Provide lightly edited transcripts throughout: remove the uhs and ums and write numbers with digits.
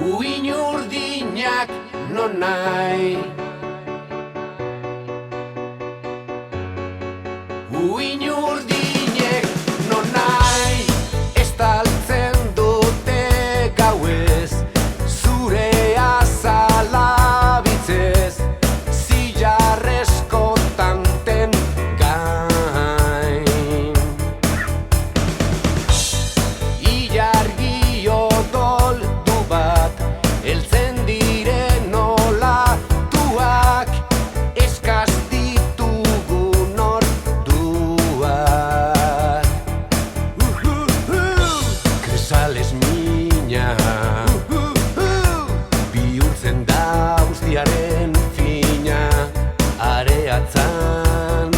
Uin urdinak non nahi, uin urdinek non nahi, estaltzen dute gauez, zure azala bitzez, zilarrezko tanten gain. Ilargi odoldu bat, heltzen diren olatuak, eskaz ditugun orduak. Kresales mina, bihurtzen da guztiaren fina, areatzan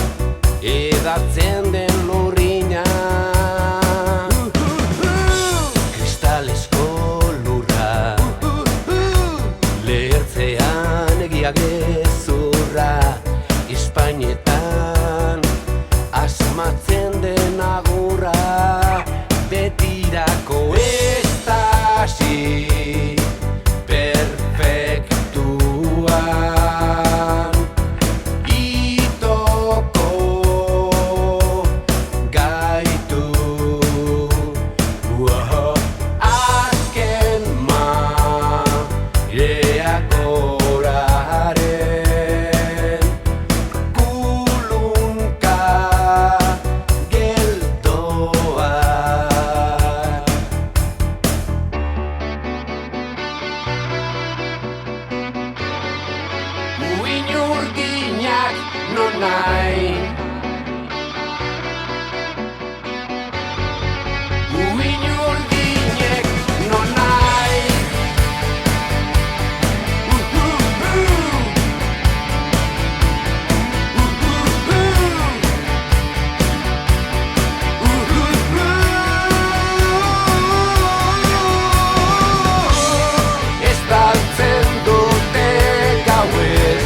edatzen den lurrina. Kristalesko lurra, lehertzean egia gezurra, Espainetan asmatzen den agurra, betirako estasi perfektuan. Itoko gaitu, azken mareak oraren kulunka geldoa. Uin urdinak non nahi, uin urdinek non nahi, estaltzen dute gauez,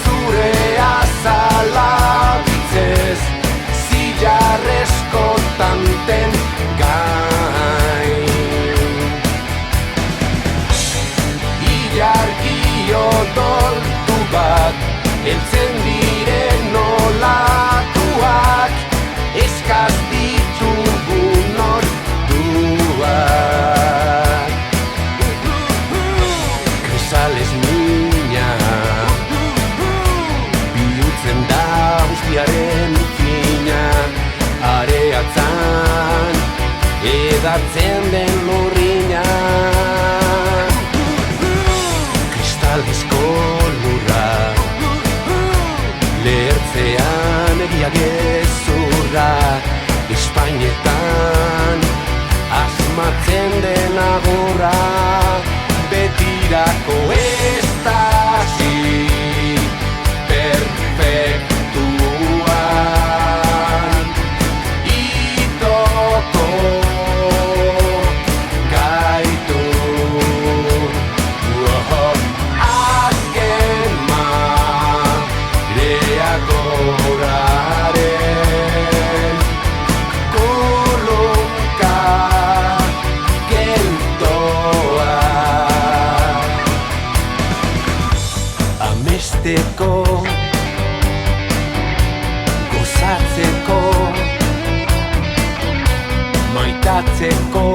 zure azala bitzez, zilarrezko tanten gain. Ilargi odoldu bat, heltzen diren olatuak, eskaz ditugun orduak. Kresales mina, bihurtzen da guztiaren fina, areatzan edatzen den lurrina. Kristalezko lurra, lehertzean egia gezurra, Espainetan asmatzen den agurra, betirako estasi perfektuan. Itoko gaitu, azken mareak oraren kulunka geldoa. Amesteko, gozatzeko, maitatzeko,